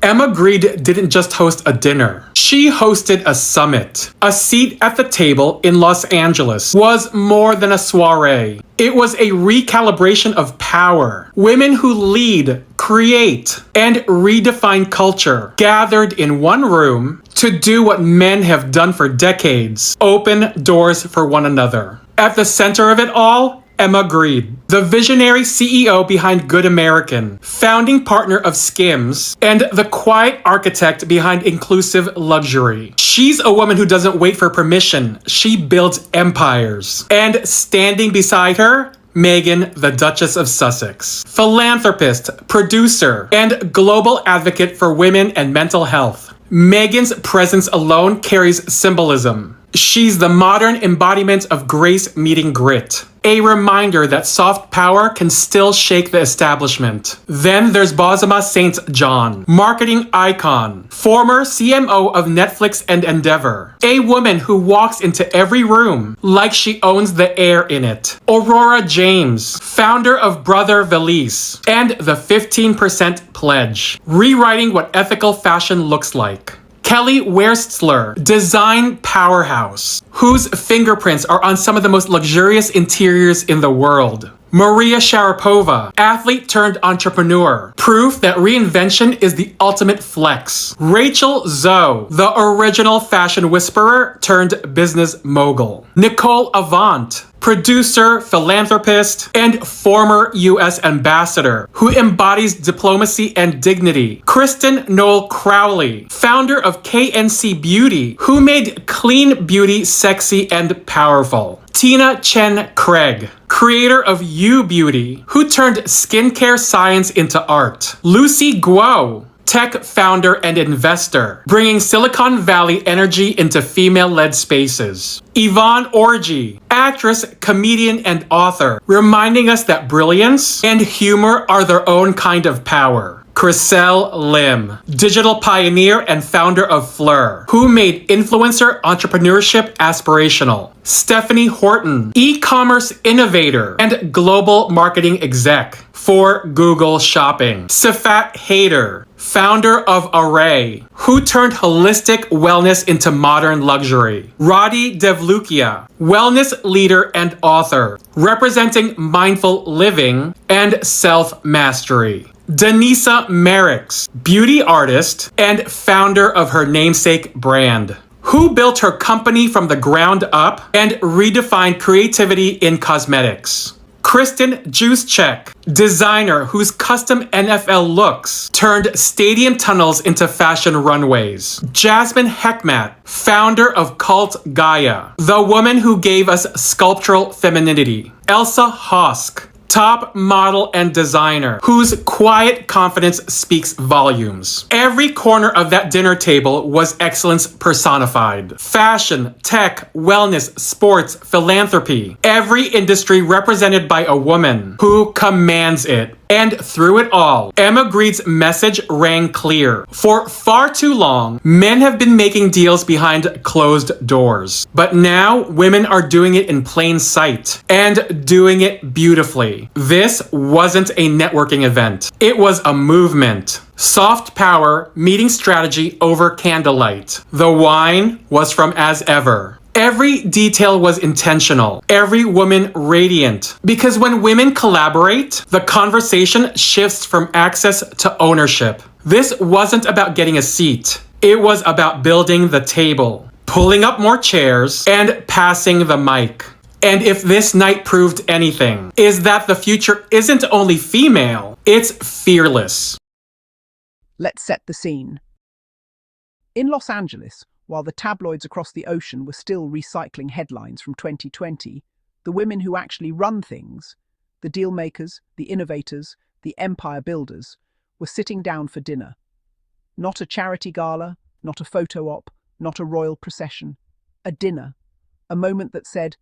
Emma Grede didn't just host a dinner. She hosted a summit. A seat at the table in Los Angeles was more than a soiree. It was a recalibration of power. Women who lead, create, and redefine culture gathered in one room to do what men have done for decades: open doors for one another. At the center of it all, Emma Grede, the visionary CEO behind Good American, founding partner of Skims, and the quiet architect behind inclusive luxury. She's a woman who doesn't wait for permission. She builds empires. And standing beside her, Meghan, the Duchess of Sussex, philanthropist, producer, and global advocate for women and mental health. Meghan's presence alone carries symbolism. She's the modern embodiment of grace meeting grit. A reminder that soft power can still shake the establishment. Then there's Bozoma St. John, marketing icon, former CMO of Netflix and Endeavor. A woman who walks into every room like she owns the air in it. Aurora James, founder of Brother Valise and the 15% Pledge, rewriting what ethical fashion looks like. Kelly Wearstler, design powerhouse, whose fingerprints are on some of the most luxurious interiors in the world. Maria Sharapova, athlete turned entrepreneur, proof that reinvention is the ultimate flex. Rachel Zoe, the original fashion whisperer turned business mogul. Nicole Avant, producer, philanthropist, and former US ambassador who embodies diplomacy and dignity. Kristen Noel Crowley, founder of KNC Beauty, who made clean beauty sexy and powerful. Tina Chen Craig, creator of You Beauty, who turned skincare science into art. Lucy Guo, tech founder and investor, bringing Silicon Valley energy into female-led spaces. Yvonne Orji, actress, comedian, and author, reminding us that brilliance and humor are their own kind of power. Chriselle Lim, digital pioneer and founder of Fleur, who made influencer entrepreneurship aspirational. Stephanie Horton, e-commerce innovator and global marketing exec for Google Shopping. Safat Haider, founder of Array, who turned holistic wellness into modern luxury. Roddy Devlukia, wellness leader and author, representing mindful living and self-mastery. Denisa Merricks, beauty artist and founder of her namesake brand, who built her company from the ground up and redefined creativity in cosmetics. Kristen Juszczyk, designer whose custom NFL looks turned stadium tunnels into fashion runways. Jasmine Hekmat, founder of Cult Gaia, the woman who gave us sculptural femininity. Elsa Hosk, top model and designer, whose quiet confidence speaks volumes. Every corner of that dinner table was excellence personified. Fashion, tech, wellness, sports, philanthropy. Every industry represented by a woman who commands it. And through it all, Emma Grede's message rang clear. For far too long, men have been making deals behind closed doors. But now, women are doing it in plain sight, and doing it beautifully. This wasn't a networking event. It was a movement. Soft power meeting strategy over candlelight. The wine was from As Ever. Every detail was intentional, every woman radiant. Because when women collaborate, the conversation shifts from access to ownership. This wasn't about getting a seat. It was about building the table, pulling up more chairs, and passing the mic. And if this night proved anything, is that the future isn't only female, it's fearless. Let's set the scene. In Los Angeles, while the tabloids across the ocean were still recycling headlines from 2020, the women who actually run things, the deal makers, the innovators, the empire builders, were sitting down for dinner. Not a charity gala, not a photo op, not a royal procession. A dinner. A moment that said,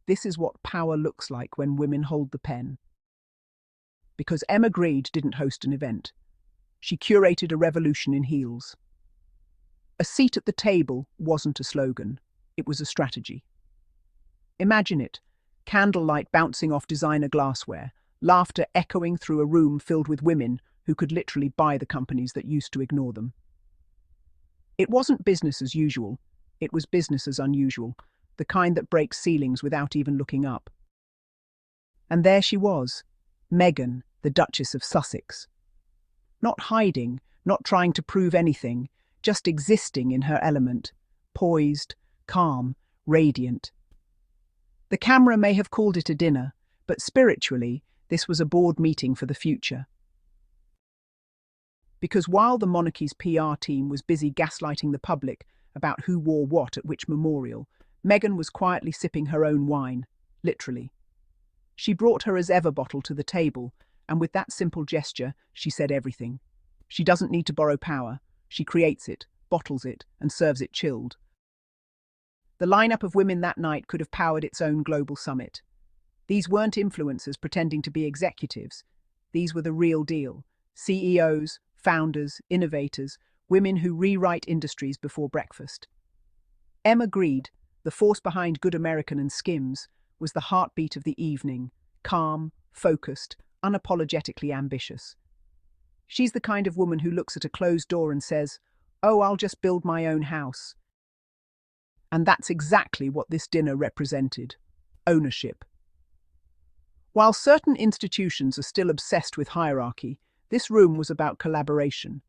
this is what power looks like when women hold the pen. Because Emma Grede didn't host an event. She curated a revolution in heels. A seat at the table wasn't a slogan, it was a strategy. Imagine it, candlelight bouncing off designer glassware, laughter echoing through a room filled with women who could literally buy the companies that used to ignore them. It wasn't business as usual, it was business as unusual, the kind that breaks ceilings without even looking up. And there she was, Meghan, the Duchess of Sussex. Not hiding, not trying to prove anything, just existing in her element, poised, calm, radiant. The camera may have called it a dinner, but spiritually, this was a board meeting for the future. Because while the monarchy's PR team was busy gaslighting the public about who wore what at which memorial, Meghan was quietly sipping her own wine, literally. She brought her as ever bottle to the table, and with that simple gesture, she said everything. She doesn't need to borrow power. She creates it, bottles it, and serves it chilled. The lineup of women that night could have powered its own global summit. These weren't influencers pretending to be executives. These were the real deal. CEOs, founders, innovators, women who rewrite industries before breakfast. Emma Grede, the force behind Good American and Skims, was the heartbeat of the evening, calm, focused, unapologetically ambitious. She's the kind of woman who looks at a closed door and says, "Oh, I'll just build my own house." And that's exactly what this dinner represented: ownership. While certain institutions are still obsessed with hierarchy, this room was about collaboration.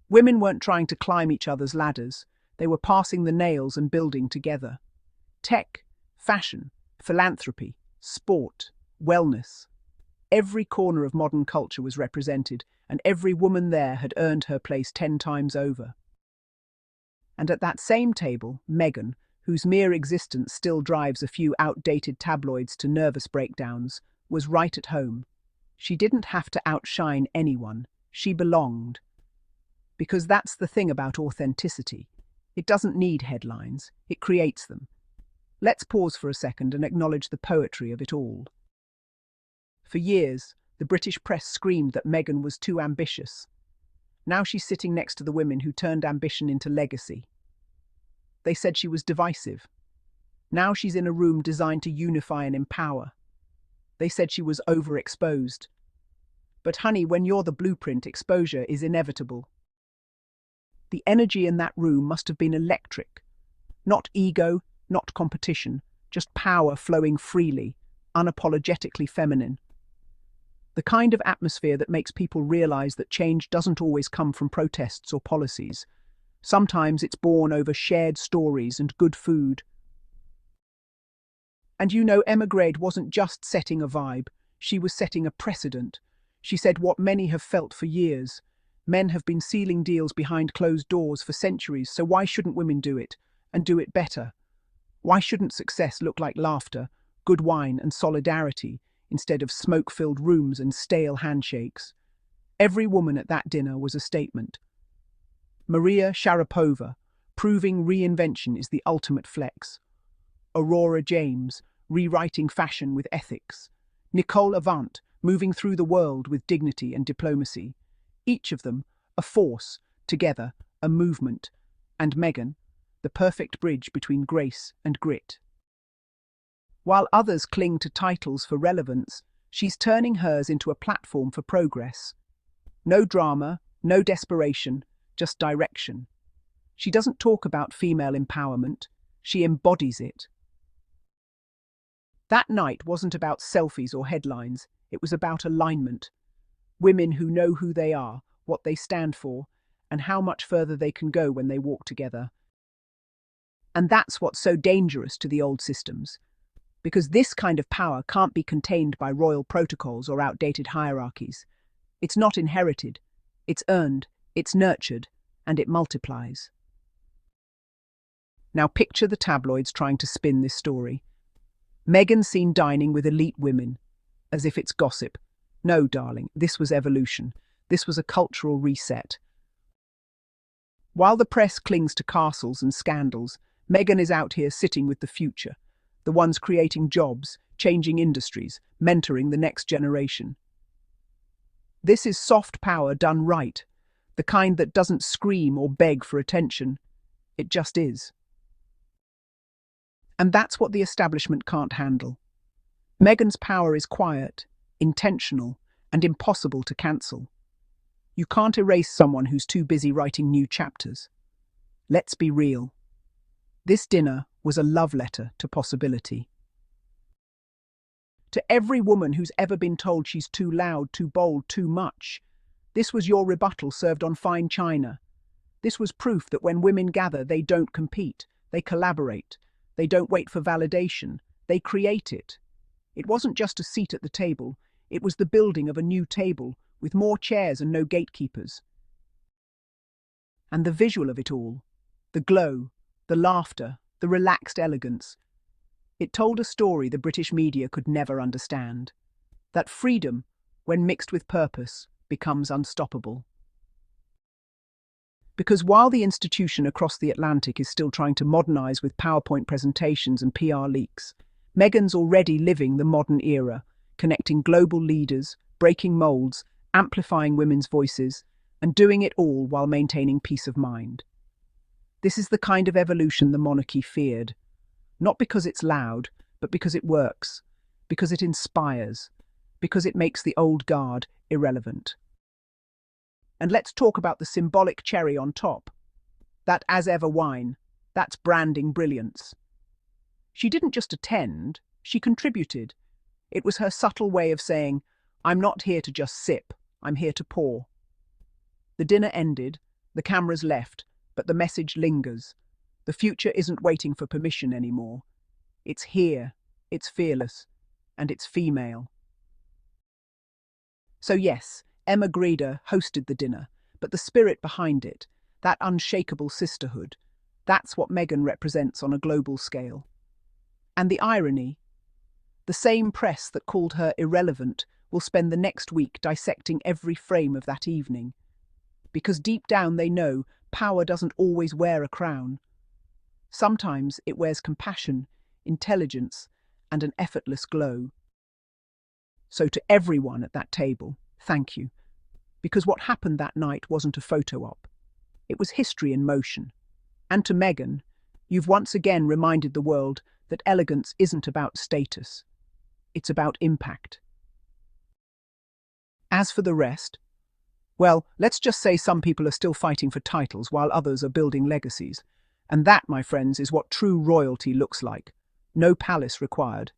Women weren't trying to climb each other's ladders, they were passing the nails and building together. Tech, fashion, philanthropy, sport, wellness. Every corner of modern culture was represented, and every woman there had earned her place 10 times over. And at that same table, Meghan, whose mere existence still drives a few outdated tabloids to nervous breakdowns, was right at home. She didn't have to outshine anyone. She belonged. Because that's the thing about authenticity. It doesn't need headlines. It creates them. Let's pause for a second and acknowledge the poetry of it all. For years, the British press screamed that Meghan was too ambitious. Now she's sitting next to the women who turned ambition into legacy. They said she was divisive. Now she's in a room designed to unify and empower. They said she was overexposed. But honey, when you're the blueprint, exposure is inevitable. The energy in that room must have been electric. Not ego, not competition, just power flowing freely, unapologetically feminine. The kind of atmosphere that makes people realize that change doesn't always come from protests or policies. Sometimes it's born over shared stories and good food. And you know, Emma Grede wasn't just setting a vibe, she was setting a precedent. She said what many have felt for years. Men have been sealing deals behind closed doors for centuries, so why shouldn't women do it, and do it better? Why shouldn't success look like laughter, good wine and solidarity, instead of smoke-filled rooms and stale handshakes? Every woman at that dinner was a statement. Maria Sharapova, proving reinvention is the ultimate flex. Aurora James, rewriting fashion with ethics. Nicole Avant, moving through the world with dignity and diplomacy. Each of them, a force, together, a movement. And Meghan, the perfect bridge between grace and grit. While others cling to titles for relevance, she's turning hers into a platform for progress. No drama, no desperation, just direction. She doesn't talk about female empowerment, she embodies it. That night wasn't about selfies or headlines, it was about alignment. Women who know who they are, what they stand for, and how much further they can go when they walk together. And that's what's so dangerous to the old systems. Because this kind of power can't be contained by royal protocols or outdated hierarchies. It's not inherited, it's earned, it's nurtured, and it multiplies. Now picture the tabloids trying to spin this story. Meghan seen dining with elite women, as if it's gossip. No, darling, this was evolution. This was a cultural reset. While the press clings to castles and scandals, Meghan is out here sitting with the future, the ones creating jobs, changing industries, mentoring the next generation. This is soft power done right, the kind that doesn't scream or beg for attention. It just is. And that's what the establishment can't handle. Meghan's power is quiet, intentional, and impossible to cancel. You can't erase someone who's too busy writing new chapters. Let's be real. This dinner was a love letter to possibility. To every woman who's ever been told she's too loud, too bold, too much, this was your rebuttal served on fine china. This was proof that when women gather, they don't compete, they collaborate, they don't wait for validation, they create it. It wasn't just a seat at the table, it was the building of a new table with more chairs and no gatekeepers. And the visual of it all, the glow, the laughter, the relaxed elegance, it told a story the British media could never understand. That freedom, when mixed with purpose, becomes unstoppable. Because while the institution across the Atlantic is still trying to modernize with PowerPoint presentations and PR leaks, Meghan's already living the modern era, connecting global leaders, breaking molds, amplifying women's voices, and doing it all while maintaining peace of mind. This is the kind of evolution the monarchy feared, not because it's loud, but because it works, because it inspires, because it makes the old guard irrelevant. And let's talk about the symbolic cherry on top. That as ever wine, that's branding brilliance. She didn't just attend, she contributed. It was her subtle way of saying, I'm not here to just sip, I'm here to pour. The dinner ended, the cameras left, but the message lingers. The future isn't waiting for permission anymore. It's here, it's fearless, and it's female. So yes, Emma Greda hosted the dinner, but the spirit behind it, that unshakable sisterhood, that's what Meghan represents on a global scale. And the irony, the same press that called her irrelevant will spend the next week dissecting every frame of that evening. Because deep down they know power doesn't always wear a crown. Sometimes it wears compassion, intelligence, and an effortless glow. So to everyone at that table, thank you. Because what happened that night wasn't a photo op. It was history in motion. And to Meghan, you've once again reminded the world that elegance isn't about status. It's about impact. As for the rest, well, let's just say some people are still fighting for titles while others are building legacies. And that, my friends, is what true royalty looks like. No palace required,